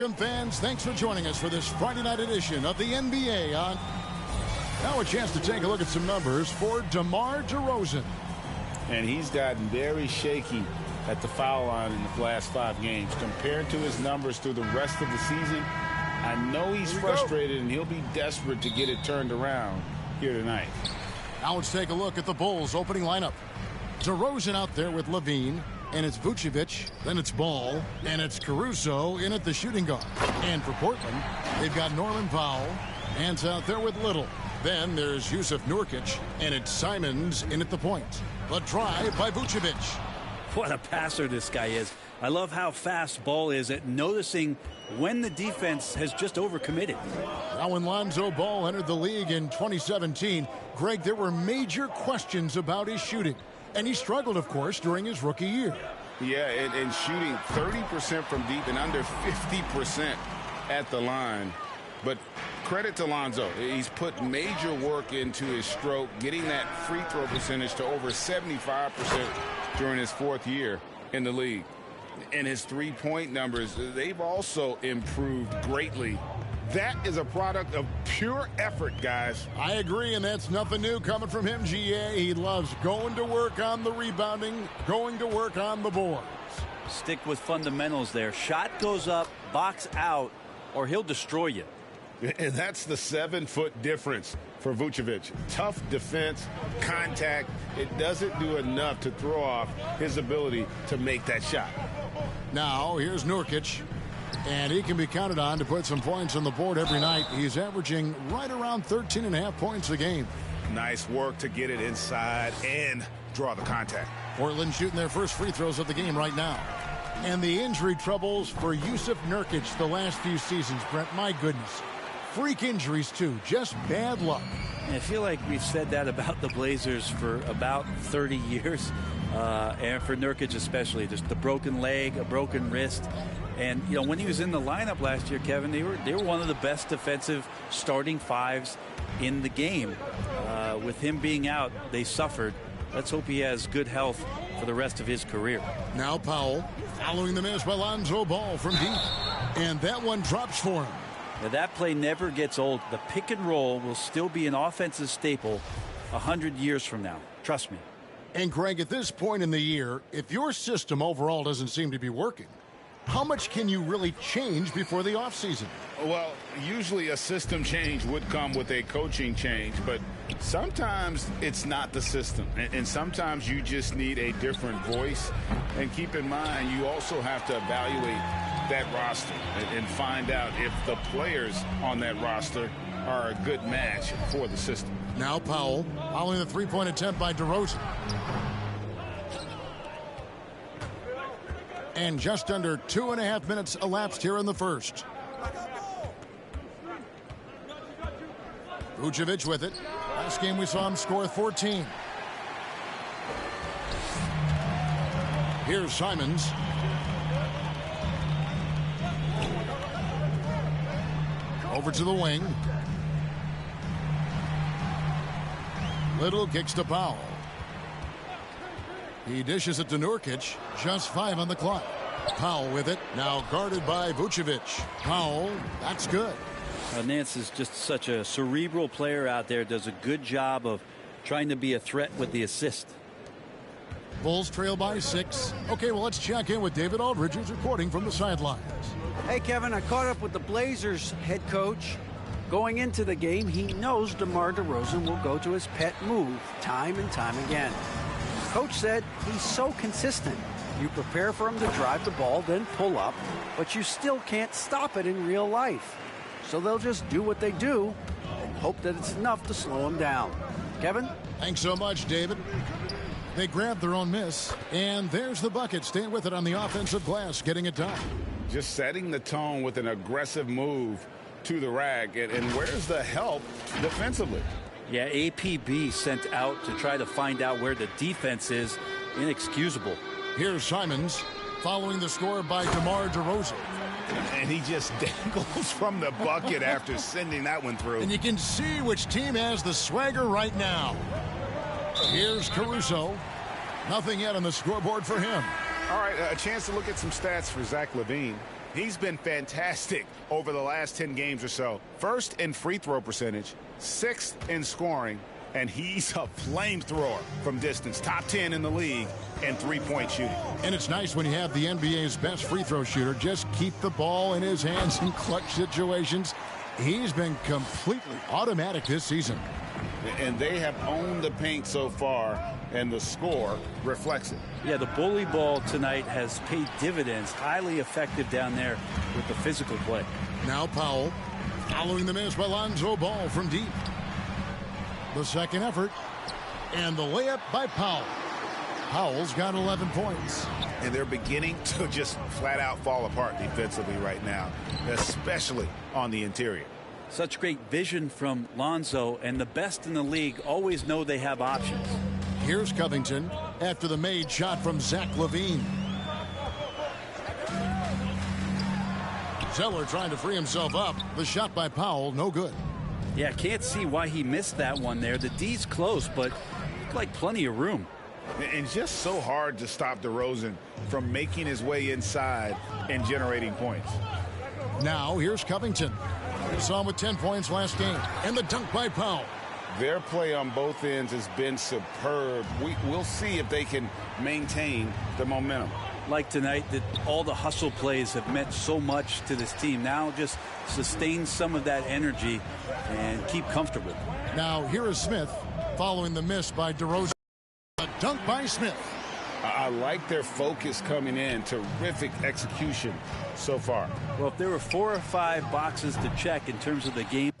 Welcome, fans. Thanks for joining us for this Friday night edition of the NBA. Now a chance to take a look at some numbers for DeMar DeRozan. And he's gotten very shaky at the foul line in the last 5 games. Compared to his numbers through the rest of the season, I know he's frustrated and he'll be desperate to get it turned around here tonight. Now let's take a look at the Bulls' opening lineup. DeRozan out there with Levine. And it's Vucevic, then it's Ball, and it's Caruso in at the shooting guard. And for Portland, they've got Norman Powell, and out there with Little. Then there's Yusuf Nurkic, and it's Simons in at the point. The drive by Vucevic. What a passer this guy is. I love how fast Ball is at noticing when the defense has just overcommitted. Now when Lonzo Ball entered the league in 2017, Greg, there were major questions about his shooting. And he struggled, of course, during his rookie year. Yeah, and shooting 30% from deep and under 50% at the line. But credit to Lonzo. He's put major work into his stroke, getting that free throw percentage to over 75% during his 4th year in the league. And his three-point numbers, they've also improved greatly. That is a product of pure effort, guys. I agree, and that's nothing new coming from him, GA. He loves going to work on the rebounding, going to work on the boards. Stick with fundamentals there. Shot goes up, box out, or he'll destroy you. And that's the 7-foot difference for Vucevic. Tough defense, contact. It doesn't do enough to throw off his ability to make that shot. Now, here's Nurkic. And he can be counted on to put some points on the board every night. He's averaging right around 13.5 points a game. Nice work to get it inside and draw the contact. Portland shooting their first free throws of the game right now. And the injury troubles for Yusuf Nurkic the last few seasons, Brent. My goodness. Freak injuries, too. Just bad luck. I feel like we've said that about the Blazers for about 30 years. And for Nurkic especially. Just the broken leg, a broken wrist. And, you know, when he was in the lineup last year, Kevin, they were one of the best defensive starting fives in the game. With him being out, they suffered. Let's hope he has good health for the rest of his career. Now Powell following the miss by Lonzo Ball from deep. And that one drops for him. Now, that play never gets old. The pick and roll will still be an offensive staple 100 years from now. Trust me. And, Greg, at this point in the year, if your system overall doesn't seem to be working, how much can you really change before the offseason? Well, usually a system change would come with a coaching change, but sometimes it's not the system. And sometimes you just need a different voice. And keep in mind, you also have to evaluate that roster and find out if the players on that roster are a good match for the system. Now Powell following the three-point attempt by DeRozan. And just under 2.5 minutes elapsed here in the first. Vucevic with it. Last game we saw him score 14. Here's Simons. Over to the wing. Little kicks to Powell. He dishes it to Nurkic. Just 5 on the clock. Powell with it. Now guarded by Vucevic. Powell, that's good. Nance is just such a cerebral player out there. Does a good job of trying to be a threat with the assist. Bulls trail by 6. Okay, well, let's check in with David Aldridge, who's reporting from the sidelines. Hey, Kevin, I caught up with the Blazers head coach. Going into the game, he knows DeMar DeRozan will go to his pet move time and time again. Coach said he's so consistent. You prepare for him to drive the ball, then pull up, but you still can't stop it in real life. So they'll just do what they do and hope that it's enough to slow him down. Kevin? Thanks so much, David. They grabbed their own miss, and there's the bucket. Staying with it on the offensive glass, getting it done. Just setting the tone with an aggressive move to the rack. And where's the help defensively? Yeah, APB sent out to try to find out where the defense is. Inexcusable. Here's Simons following the score by DeMar DeRozan. And he just dangles from the bucket after sending that one through. And you can see which team has the swagger right now. Here's Caruso. Nothing yet on the scoreboard for him. All right, a chance to look at some stats for Zach LaVine. He's been fantastic over the last 10 games or so. First in free throw percentage, 6th in scoring, and he's a flamethrower from distance. Top 10 in the league in three-point shooting. And it's nice when you have the NBA's best free throw shooter just keep the ball in his hands in clutch situations. He's been completely automatic this season. And they have owned the paint so far, and the score reflects it. Yeah, the bully ball tonight has paid dividends. Highly effective down there with the physical play. Now Powell following the miss by Lonzo Ball from deep. The second effort and the layup by Powell. Powell's got 11 points. And they're beginning to just flat out fall apart defensively right now, especially on the interior. Such great vision from Lonzo, and the best in the league always know they have options. Here's Covington after the made shot from Zach LaVine. Zeller trying to free himself up. The shot by Powell, no good. Yeah, can't see why he missed that one there. The D's close, but looked like plenty of room. And just so hard to stop DeRozan from making his way inside and generating points. Now here's Covington. We saw him with 10 points last game. And the dunk by Powell. Their play on both ends has been superb. We'll see if they can maintain the momentum. Like tonight, that all the hustle plays have meant so much to this team. Now just sustain some of that energy and keep comfortable. Now here is Smith following the miss by DeRozan. A dunk by Smith. I like their focus coming in. Terrific execution so far. Well, if there were 4 or 5 boxes to check in terms of the game,